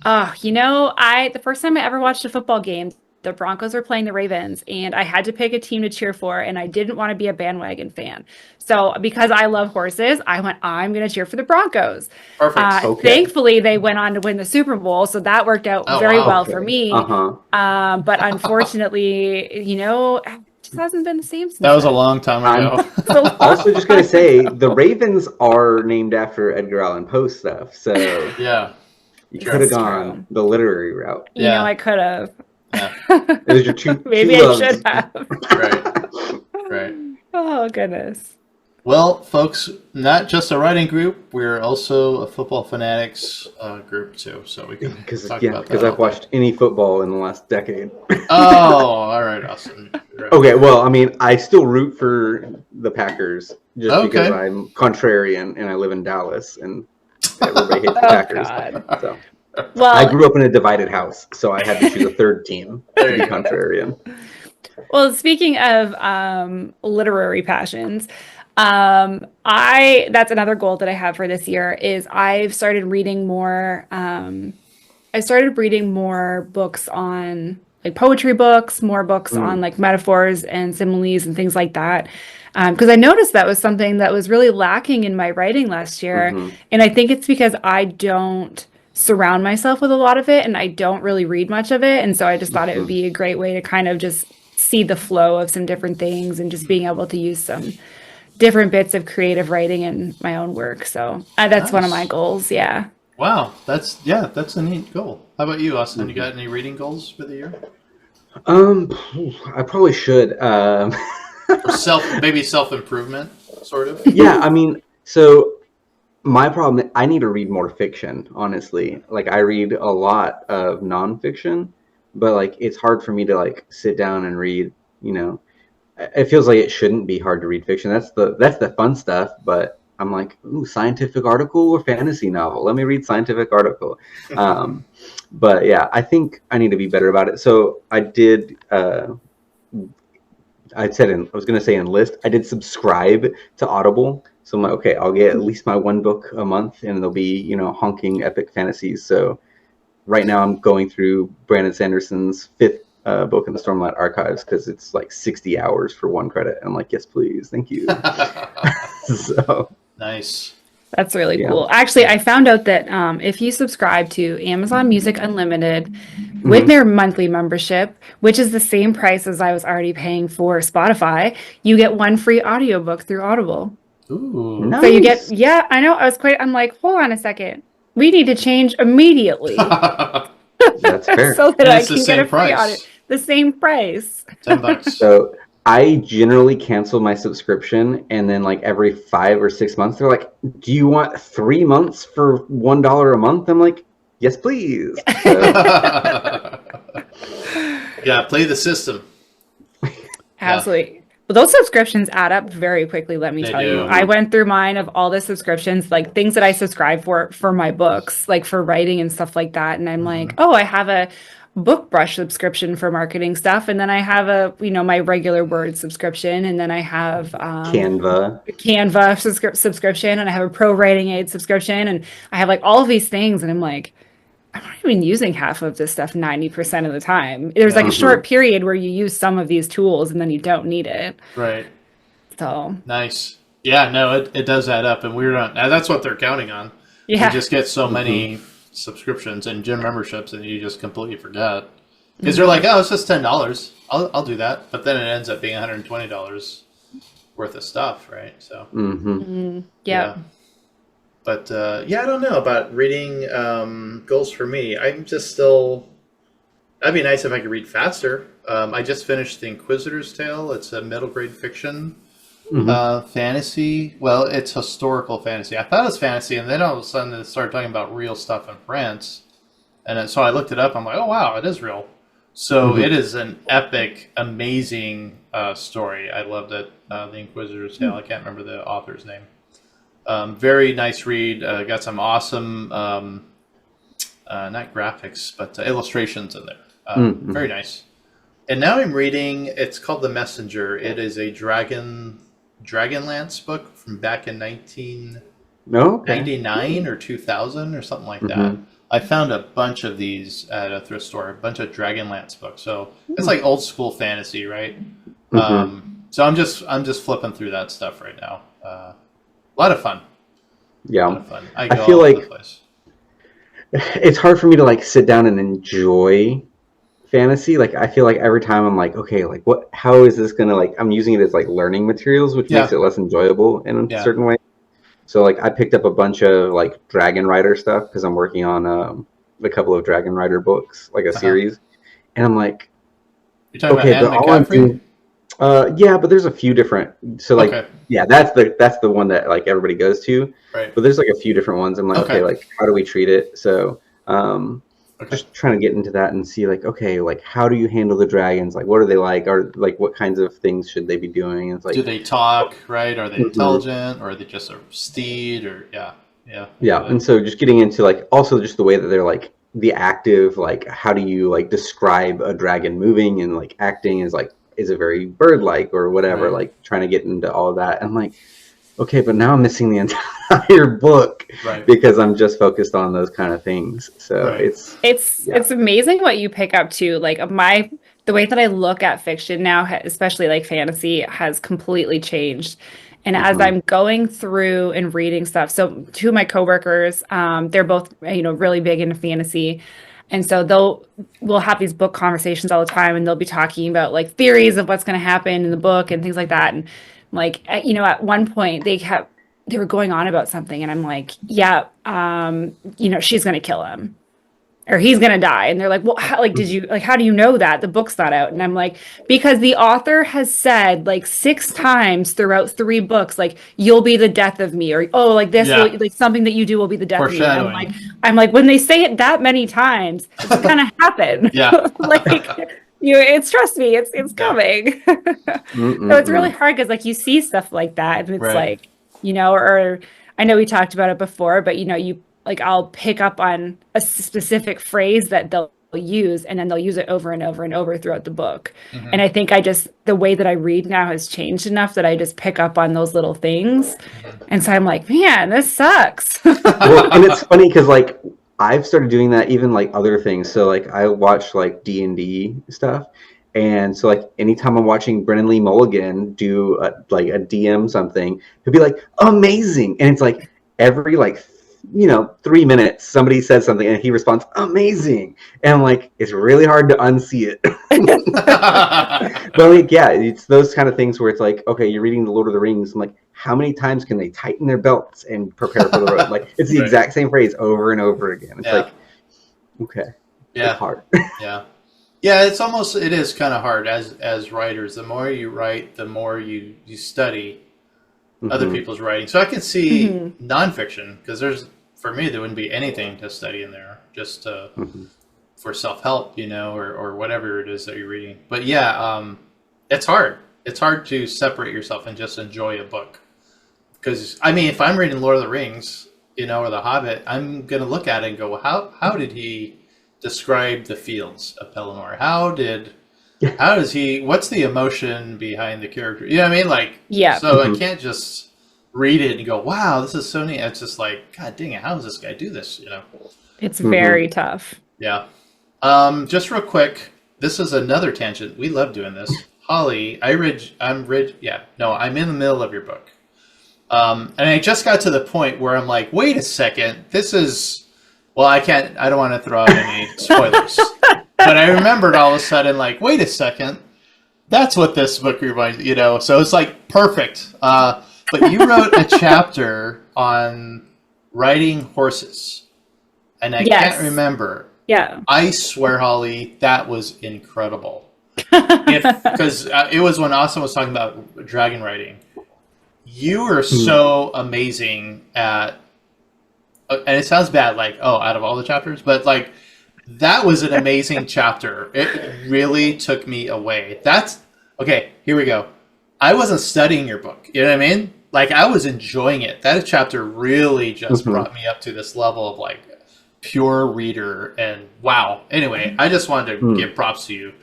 [SPEAKER 2] Oh, the first time I ever watched a football game, the Broncos were playing the Ravens, and I had to pick a team to cheer for, and I didn't want to be a bandwagon fan. So because I love horses, I'm going to cheer for the Broncos.
[SPEAKER 1] Perfect.
[SPEAKER 3] Okay.
[SPEAKER 2] Thankfully, they went on to win the Super Bowl, so that worked out
[SPEAKER 1] Oh,
[SPEAKER 2] very
[SPEAKER 1] wow.
[SPEAKER 2] well
[SPEAKER 3] Okay.
[SPEAKER 2] for me.
[SPEAKER 3] Uh-huh.
[SPEAKER 2] But unfortunately, it just hasn't been the same since
[SPEAKER 1] That was a
[SPEAKER 2] then.
[SPEAKER 1] long time
[SPEAKER 3] I'm-
[SPEAKER 1] ago.
[SPEAKER 2] So-
[SPEAKER 3] Also, just gonna say the Ravens are named after Edgar Allan Poe stuff, so
[SPEAKER 1] Yeah.
[SPEAKER 3] you
[SPEAKER 1] Sure.
[SPEAKER 3] could have
[SPEAKER 2] That's
[SPEAKER 3] gone
[SPEAKER 2] true.
[SPEAKER 3] the literary route.
[SPEAKER 1] Yeah.
[SPEAKER 2] I could have.
[SPEAKER 1] Yeah.
[SPEAKER 3] It was your two.
[SPEAKER 2] Maybe
[SPEAKER 3] two
[SPEAKER 2] I
[SPEAKER 3] loves.
[SPEAKER 2] should have.
[SPEAKER 1] Right. Right.
[SPEAKER 2] Oh, goodness.
[SPEAKER 1] Well, folks, not just a writing group, we're also a football fanatics group too. So we can
[SPEAKER 3] Because
[SPEAKER 1] talk about that.
[SPEAKER 3] because I've watched any football in the last decade.
[SPEAKER 1] Oh, all right, awesome. Right.
[SPEAKER 3] Okay, well, I mean, I still root for the Packers just
[SPEAKER 1] Okay.
[SPEAKER 3] because I'm contrarian and I live in Dallas and everybody hates the
[SPEAKER 2] Oh,
[SPEAKER 3] Packers.
[SPEAKER 2] God.
[SPEAKER 3] So
[SPEAKER 2] Well,
[SPEAKER 3] I grew up in a divided house, so I had to choose a third team
[SPEAKER 1] There
[SPEAKER 3] to
[SPEAKER 1] you
[SPEAKER 3] be
[SPEAKER 1] go.
[SPEAKER 3] contrarian.
[SPEAKER 2] Well, speaking of literary passions, that's another goal that I have for this year is I've started reading more. I started reading more books on like poetry books, more books on like metaphors and similes and things like that. Because I noticed that was something that was really lacking in my writing last year.
[SPEAKER 3] Mhm.
[SPEAKER 2] And I think it's because I don't surround myself with a lot of it and I don't really read much of it. And so I just thought it would be a great way to kind of just see the flow of some different things and just being able to use some different bits of creative writing in my own work. So that's one of my
[SPEAKER 1] Nice.
[SPEAKER 2] goals. Yeah.
[SPEAKER 1] Wow, that's a neat goal. How about you, Austin? You got any reading goals for the year?
[SPEAKER 3] I probably should.
[SPEAKER 1] Or maybe self improvement, sort of.
[SPEAKER 3] Yeah, I mean, so my problem, I need to read more fiction, honestly. Like, I read a lot of nonfiction, but like, it's hard for me to like sit down and read. It feels like it shouldn't be hard to read fiction. That's the fun stuff. But I'm like, ooh, scientific article or fantasy novel? Let me read scientific article. But yeah, I think I need to be better about it. So I did. I was going to say enlist. I did subscribe to Audible. So I'm like, okay, I'll get at least my one book a month and there'll be, honking epic fantasies. So right now I'm going through Brandon Sanderson's fifth book in the Stormlight Archives because it's like 60 hours for one credit. And I'm like, yes, please. Thank you. So
[SPEAKER 1] Nice.
[SPEAKER 2] That's really
[SPEAKER 3] Yeah.
[SPEAKER 2] cool. Actually, I found out that if you subscribe to Amazon Music Unlimited with their monthly membership, which is the same price as I was already paying for Spotify, you get one free audiobook through Audible.
[SPEAKER 1] Ooh.
[SPEAKER 3] nice.
[SPEAKER 2] So you get, yeah, I know. I'm like, hold on a second. We need to change immediately
[SPEAKER 3] That's fair.
[SPEAKER 2] so that
[SPEAKER 1] And
[SPEAKER 2] I
[SPEAKER 1] it's the
[SPEAKER 2] can get
[SPEAKER 1] same
[SPEAKER 2] a free
[SPEAKER 1] price.
[SPEAKER 2] audio. The same price.
[SPEAKER 1] $10.
[SPEAKER 3] So I generally cancel my subscription, and then like every 5 or 6 months, they're like, "Do you want 3 months for $1 a month?" I'm like, "Yes, please." So,
[SPEAKER 1] Yeah, play the system.
[SPEAKER 2] Absolutely. Well, those subscriptions add up very quickly, let me
[SPEAKER 1] They
[SPEAKER 2] tell
[SPEAKER 1] do.
[SPEAKER 2] you. I went through mine of all the subscriptions, like things that I subscribe for my books, like for writing and stuff like that. And I'm like, oh, I have a BookBrush subscription for marketing stuff. And then I have my regular Word subscription. And then I have
[SPEAKER 3] Canva.
[SPEAKER 2] Canva subscription. And I have a Pro Writing Aid subscription. And I have like all of these things. And I'm like, I'm not even using half of this stuff 90% of the time. There's like a
[SPEAKER 1] Yeah.
[SPEAKER 2] short period where you use some of these tools and then you don't need it.
[SPEAKER 1] Right.
[SPEAKER 2] So,
[SPEAKER 1] Nice. Yeah, no, it does add up, and we're not. That's what they're counting on. You
[SPEAKER 2] yeah.
[SPEAKER 1] just get so many subscriptions and gym memberships, and you just completely forget because you're like, oh, it's just $10. I'll do that, but then it ends up being $120 worth of stuff, right? So
[SPEAKER 2] Yeah.
[SPEAKER 1] But yeah, I don't know about reading goals for me. I'm just still. That'd be nice if I could read faster. I just finished The Inquisitor's Tale. It's a middle grade fiction fantasy. Well, it's historical fantasy. I thought it was fantasy, and then all of a sudden they started talking about real stuff in France. So I looked it up. I'm like, oh wow, it is real. So it is an epic, amazing story. I loved it. The Inquisitor's Tale. I can't remember the author's name. Very nice read. Got some awesome, not graphics, but illustrations in there. Very nice. And now I'm reading, it's called The Messenger. It is a Dragonlance book from back in 1999 or 2000 or something like that. I found a bunch of these at a thrift store, a bunch of Dragonlance books. So it's like old school fantasy, right? So I'm just flipping through that stuff right now. A lot of fun.
[SPEAKER 3] Yeah.
[SPEAKER 1] A lot of fun. I
[SPEAKER 3] feel
[SPEAKER 1] all over
[SPEAKER 3] like
[SPEAKER 1] the place.
[SPEAKER 3] it's hard for me to like sit down and enjoy fantasy. Like I feel like every time I'm like, okay, like how is this gonna, like, I'm using it as like learning materials, which makes it less enjoyable in a certain way. So like I picked up a bunch of like Dragon Rider stuff because I'm working on a couple of Dragon Rider books, like a series, and I'm like,
[SPEAKER 1] you're talking
[SPEAKER 3] okay,
[SPEAKER 1] about
[SPEAKER 3] but
[SPEAKER 1] Anne
[SPEAKER 3] all I'm
[SPEAKER 1] McCaffrey?
[SPEAKER 3] doing, yeah, but there's a few different. So like,
[SPEAKER 1] Okay.
[SPEAKER 3] yeah, that's the one that like everybody goes to.
[SPEAKER 1] Right.
[SPEAKER 3] But there's like a few different ones. I'm like, okay, like how do we treat it? So just trying to get into that and see like, okay, like how do you handle the dragons? Like what are they like? Or like what kinds of things should they be doing? And it's like,
[SPEAKER 1] do they talk, right? Are they intelligent, or are they just a steed? Or yeah.
[SPEAKER 3] And so just getting into like also just the way that they're like the active, like how do you like describe a dragon moving and like acting is it very bird-like or whatever, like trying to get into all of that. And I'm like, okay, but now I'm missing the entire book because I'm just focused on those kind of things. So
[SPEAKER 2] it's amazing what you pick up too. Like the way that I look at fiction now, especially like fantasy, has completely changed. And as I'm going through and reading stuff, so two of my coworkers, they're both, really big into fantasy. And so we'll have these book conversations all the time, and they'll be talking about like theories of what's going to happen in the book and things like that. And like, at one point they were going on about something, and I'm like, yeah, she's going to kill him or he's going to die. And they're like, well, how do you know that the book's not out? And I'm like, because the author has said like 6 times throughout 3 books, like you'll be the death of me, or, oh, like this, will, like something that you do will be the death of me. And I'm like, when they say it that many times, it's going to happen. Like, trust me, it's coming. So it's really hard because like you see stuff like that, and it's like, or I know we talked about it before, but I'll pick up on a specific phrase that they'll use, and then they'll use it over and over and over throughout the book. And I think the way that I read now has changed enough that I just pick up on those little things. And so I'm like, man, this sucks.
[SPEAKER 3] Well, and it's funny because like I've started doing that even like other things. So like I watch like D&D stuff. And so like anytime I'm watching Brennan Lee Mulligan do a DM something, he'll be like, amazing. And it's like every 3 minutes somebody says something and he responds amazing, and I'm like, it's really hard to unsee it. But like, yeah, it's those kind of things where it's like, okay, you're reading the Lord of the Rings, I'm like, how many times can they tighten their belts and prepare for the road? Like it's the exact same phrase over and over again. It's like, okay, it's hard.
[SPEAKER 1] It is kind of hard as writers. The more you write, the more you study other people's writing. So I can see nonfiction, because for me, there wouldn't be anything to study in there, just for self-help, or whatever it is that you're reading. But it's hard. It's hard to separate yourself and just enjoy a book. Because, I mean, if I'm reading Lord of the Rings, or The Hobbit, I'm going to look at it and go, how did he describe the fields of Pelennor? What's the emotion behind the character? You know what I mean? Like, so I can't just read it and go, wow, this is so neat. It's just like, God dang it, how does this guy do this?
[SPEAKER 2] It's very tough.
[SPEAKER 1] Yeah. Just real quick, this is another tangent. We love doing this. Holly, I'm in the middle of your book. And I just got to the point where I'm like, wait a second, this is, well, I don't want to throw out any spoilers. But I remembered all of a sudden, like, wait a second, that's what this book reminds, so it's like perfect. But you wrote a chapter on riding horses, and I can't remember.
[SPEAKER 2] Yeah.
[SPEAKER 1] I swear, Holly, that was incredible. Because it was when Austin was talking about dragon riding. You are so amazing at, and it sounds bad, like, out of all the chapters, but like, that was an amazing chapter. It really took me away. Okay, here we go. I wasn't studying your book. You know what I mean? Like, I was enjoying it. That chapter really just brought me up to this level of like pure reader, and wow. Anyway, I just wanted to give props to you.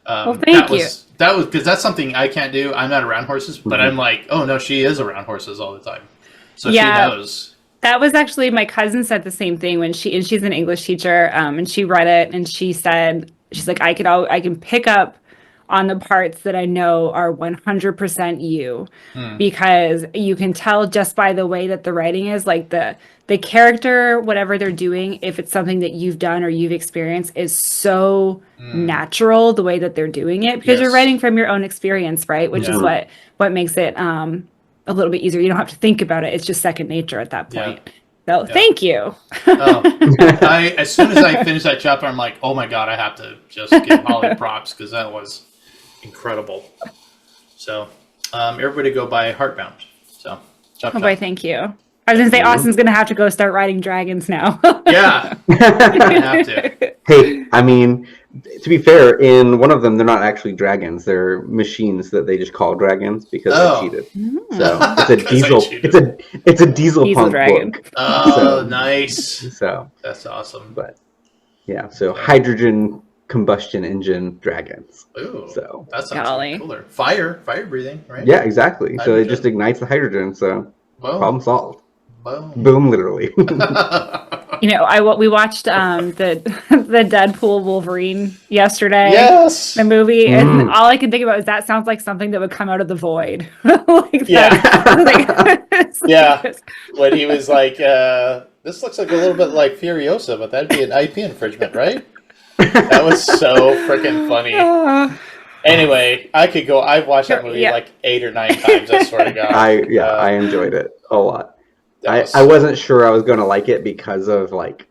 [SPEAKER 2] Well, thank you.
[SPEAKER 1] That was because that's something I can't do. I'm not around horses, but I'm like, oh no, she is around horses all the time, so she knows.
[SPEAKER 2] That was actually, my cousin said the same thing when she's an English teacher, and she read it, and she said, she's like, I can pick up on the parts that I know are 100% you, because you can tell just by the way that the writing is, like the character, whatever they're doing, if it's something that you've done or you've experienced, is so natural the way that they're doing it, because you're writing from your own experience, right? Which is what makes it a little bit easier. You don't have to think about it. It's just second nature at that point. So thank you.
[SPEAKER 1] As soon as I finished that chapter, I'm like, oh my God, I have to just give Holly props, because that was incredible. So everybody go buy Heartbound. So
[SPEAKER 2] boy, thank you. I was going to say, Austin's going to have to go start riding dragons now.
[SPEAKER 1] Yeah. I have to.
[SPEAKER 3] Hey, I mean, to be fair, in one of them, they're not actually dragons. They're machines that they just call dragons because they cheated. So it's a diesel. It's a diesel punk
[SPEAKER 2] dragon
[SPEAKER 3] book.
[SPEAKER 1] Oh, nice.
[SPEAKER 3] So
[SPEAKER 1] that's awesome.
[SPEAKER 3] But yeah, so hydrogen combustion engine dragons.
[SPEAKER 1] Ooh,
[SPEAKER 3] so
[SPEAKER 1] that sounds cooler. Fire breathing, right?
[SPEAKER 3] Yeah, exactly.
[SPEAKER 1] Hydrogen.
[SPEAKER 3] So it just ignites the hydrogen. So problem solved.
[SPEAKER 1] Boom,
[SPEAKER 3] literally.
[SPEAKER 2] We watched the Deadpool Wolverine yesterday.
[SPEAKER 1] Yes,
[SPEAKER 2] the movie, and all I can think about is that sounds like something that would come out of the void.
[SPEAKER 1] When he was like, "This looks like a little bit like Furiosa, but that'd be an IP infringement, right?" That was so freaking funny. Anyway, I've watched that movie like 8 or 9 times. I swear to God.
[SPEAKER 3] I enjoyed it a lot. I wasn't sure I was going to like it because of like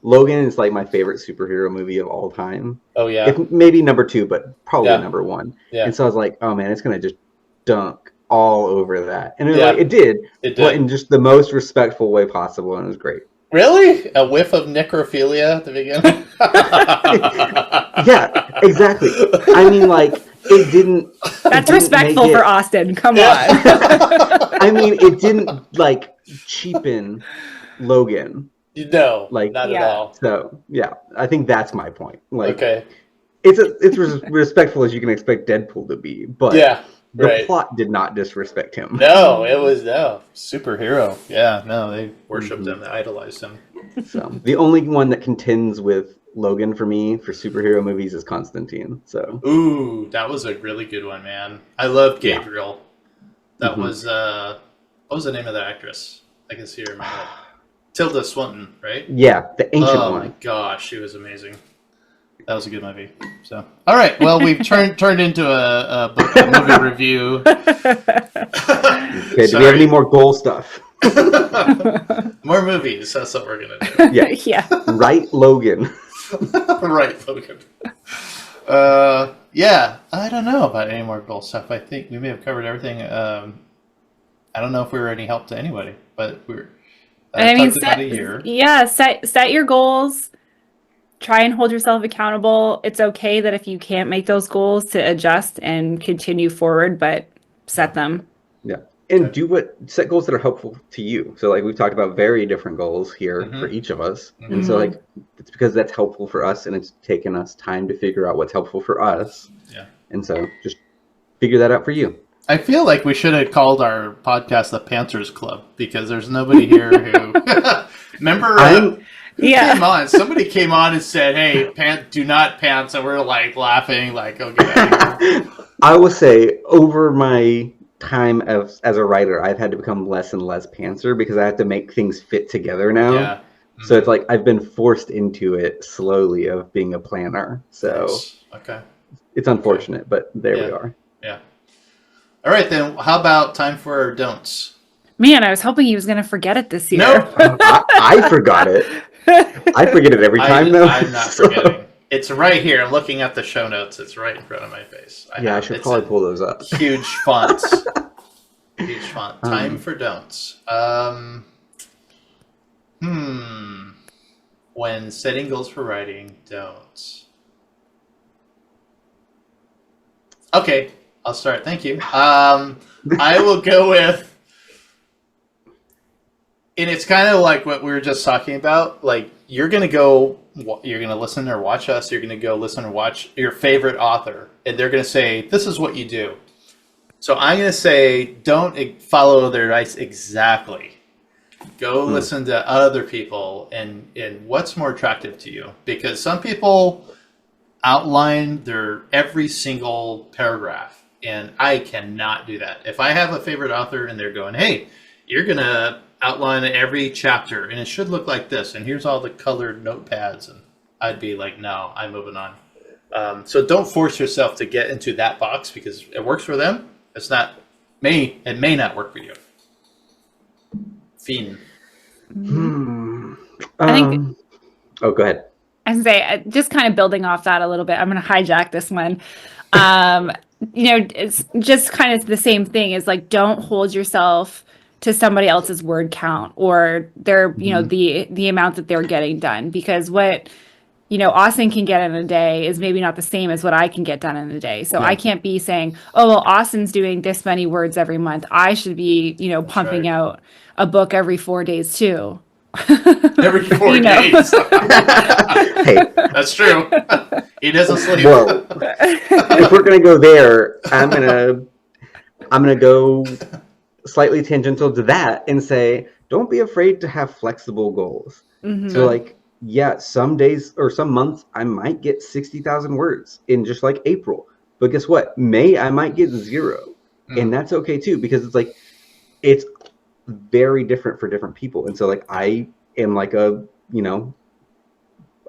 [SPEAKER 3] Logan is like my favorite superhero movie of all time.
[SPEAKER 1] Oh yeah,
[SPEAKER 3] maybe number 2, but probably number 1.
[SPEAKER 1] Yeah.
[SPEAKER 3] And so I was like, oh man, it's going to just dunk all over that, and it did, but in just the most respectful way possible, and it was great.
[SPEAKER 1] Really, a whiff of necrophilia at the beginning.
[SPEAKER 3] Yeah, exactly. I mean, like it didn't.
[SPEAKER 2] That's respectful for Austin. Come on.
[SPEAKER 3] I mean, it didn't like cheapen Logan.
[SPEAKER 1] No,
[SPEAKER 3] like
[SPEAKER 1] not at all.
[SPEAKER 3] So yeah, I think that's my point. Like,
[SPEAKER 1] okay,
[SPEAKER 3] it's as respectful as you can expect Deadpool to be, but the plot did not disrespect him.
[SPEAKER 1] No, it was superhero. Yeah, no, they worshipped him, they idolized him.
[SPEAKER 3] So the only one that contends with Logan for me for superhero movies is Constantine. So
[SPEAKER 1] ooh, that was a really good one, man. I loved Gabriel. That was what was the name of that actress? I can see her in my head. Tilda Swinton, right?
[SPEAKER 3] Yeah, the ancient one.
[SPEAKER 1] Oh my gosh, she was amazing. That was a good movie. So, all right. Well, we've turned into a movie review.
[SPEAKER 3] Okay. Do we have any more goal stuff?
[SPEAKER 1] More movies. That's what we're gonna do.
[SPEAKER 2] Yeah.
[SPEAKER 3] Right, Logan.
[SPEAKER 1] Right, Logan. Yeah. I don't know about any more goal stuff. I think we may have covered everything. I don't know if we were any help to anybody, but we're.
[SPEAKER 2] Set your goals. Try and hold yourself accountable. It's okay that if you can't make those goals, to adjust and continue forward, but set them.
[SPEAKER 3] Yeah. And set goals that are helpful to you. So like we've talked about very different goals here for each of us. And so like it's because that's helpful for us and it's taken us time to figure out what's helpful for us.
[SPEAKER 1] Yeah.
[SPEAKER 3] And so just figure that out for you.
[SPEAKER 1] I feel like we should have called our podcast the Panthers Club because there's nobody here who remember who came on. Somebody came on and said, "Hey, do not pants," and we're like laughing, like, "Okay."
[SPEAKER 3] I will say, over my time as a writer, I've had to become less and less pantser because I have to make things fit together now.
[SPEAKER 1] Yeah.
[SPEAKER 3] So it's like I've been forced into it slowly of being a planner. So
[SPEAKER 1] okay,
[SPEAKER 3] it's unfortunate, but there we are.
[SPEAKER 1] Yeah. All right, then. How about time for our don'ts?
[SPEAKER 2] Man, I was hoping he was going to forget it this year.
[SPEAKER 1] Nope.
[SPEAKER 3] I forgot it. I forget it every time, though.
[SPEAKER 1] I'm not forgetting. It's right here. I'm looking at the show notes. It's right in front of my face.
[SPEAKER 3] I should probably pull those up.
[SPEAKER 1] Huge font. Huge font. Time for don'ts. When setting goals for writing, don't. Okay, I'll start. Thank you. I will go with, and it's kind of like what we were just talking about. Like, you're going to listen or watch us. You're going to go listen or watch your favorite author, and they're going to say, this is what you do. So I'm going to say, don't follow their advice exactly. Go listen to other people and what's more attractive to you. Because some people outline their every single paragraph, and I cannot do that. If I have a favorite author and they're going, hey, you're going to outline every chapter, and it should look like this, and here's all the colored notepads, and I'd be like, no, I'm moving on. So don't force yourself to get into that box because it works for them. It may not work for you. Fiend.
[SPEAKER 2] I think.
[SPEAKER 3] Oh, go ahead.
[SPEAKER 2] I was gonna say, just kind of building off that a little bit. I'm going to hijack this one. It's just kind of the same thing. Is like, don't hold yourself to somebody else's word count or their, the amount that they're getting done, because what Austin can get in a day is maybe not the same as what I can get done in a day. So I can't be saying, oh, well, Austin's doing this many words every month. I should be, pumping out a book every 4 days too.
[SPEAKER 1] Every 4 days.
[SPEAKER 3] Hey,
[SPEAKER 1] that's true. He doesn't sleep.
[SPEAKER 3] Well, if we're gonna go there, I'm gonna go slightly tangential to that and say, don't be afraid to have flexible goals. So like, some days or some months I might get 60,000 words in just like April, but guess what? May I might get 0, and that's okay too, because it's like it's very different for different people. And so like I am like a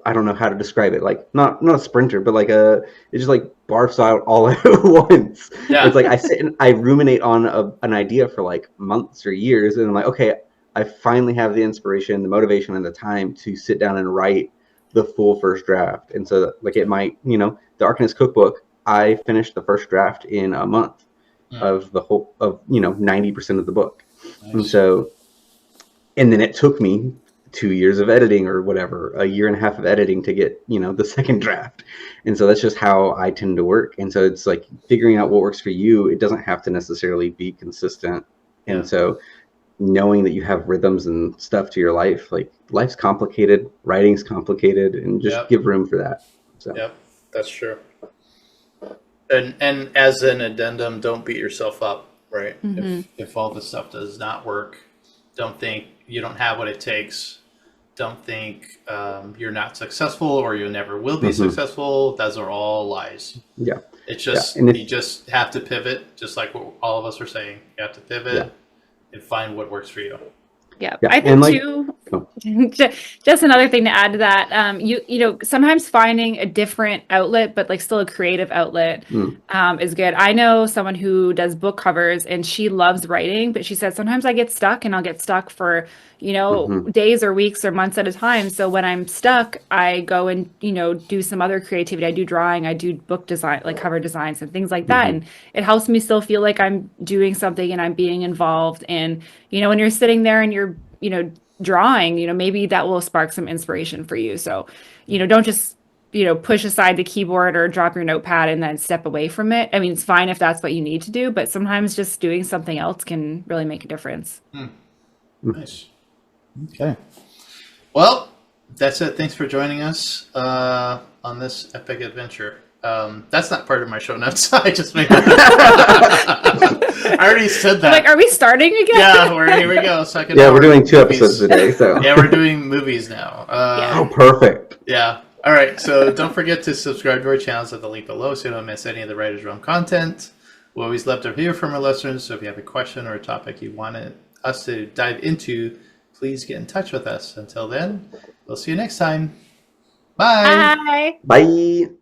[SPEAKER 3] I don't know how to describe it, like not a sprinter, but like it just like barfs out all at once. It's like I sit and I ruminate on an idea for like months or years, and I'm like, okay, I finally have the inspiration, the motivation, and the time to sit down and write the full first draft. And so like it might, the Arcanist Cookbook, I finished the first draft in a month of the whole of 90% of the book. Nice. And then it took me 2 years of editing or whatever, a year and a half of editing to get, the second draft. And so that's just how I tend to work. And so it's like figuring out what works for you. It doesn't have to necessarily be consistent. And so knowing that you have rhythms and stuff to your life, like life's complicated, writing's complicated, and just give room for that. So
[SPEAKER 1] that's true. And as an addendum, don't beat yourself up, right? If all this stuff does not work, don't think you don't have what it takes. Don't think you're not successful or you never will be successful. Those are all lies. Yeah. It's just, you just have to pivot, just like what all of us are saying. You have to pivot and find what works for you.
[SPEAKER 2] Yeah. I think just another thing to add to that, sometimes finding a different outlet, but like still a creative outlet is good. I know someone who does book covers and she loves writing, but she said, sometimes I get stuck and I'll get stuck for, days or weeks or months at a time. So when I'm stuck, I go and, do some other creativity. I do drawing, I do book design, like cover designs and things like that. And it helps me still feel like I'm doing something and I'm being involved. And, when you're sitting there and you're, drawing, maybe that will spark some inspiration for you. So, don't just, push aside the keyboard or drop your notepad and then step away from it. I mean, it's fine if that's what you need to do, but sometimes just doing something else can really make a difference.
[SPEAKER 1] Nice. Okay. Well, that's it. Thanks for joining us on this epic adventure. That's not part of my show notes. I just made that. I already said that.
[SPEAKER 2] Like, are we starting again?
[SPEAKER 1] Yeah, here we go. Second.
[SPEAKER 3] Yeah,
[SPEAKER 1] hour
[SPEAKER 3] we're doing 2
[SPEAKER 1] movies.
[SPEAKER 3] episodes today, so.
[SPEAKER 1] Yeah, we're doing movies now.
[SPEAKER 3] Oh, perfect.
[SPEAKER 1] Yeah. All right. So don't forget to subscribe to our channels at the link below so you don't miss any of the Writers Room content. We always love to hear from our listeners. So if you have a question or a topic you wanted us to dive into, please get in touch with us. Until then, we'll see you next time. Bye.
[SPEAKER 2] Bye.
[SPEAKER 3] Bye.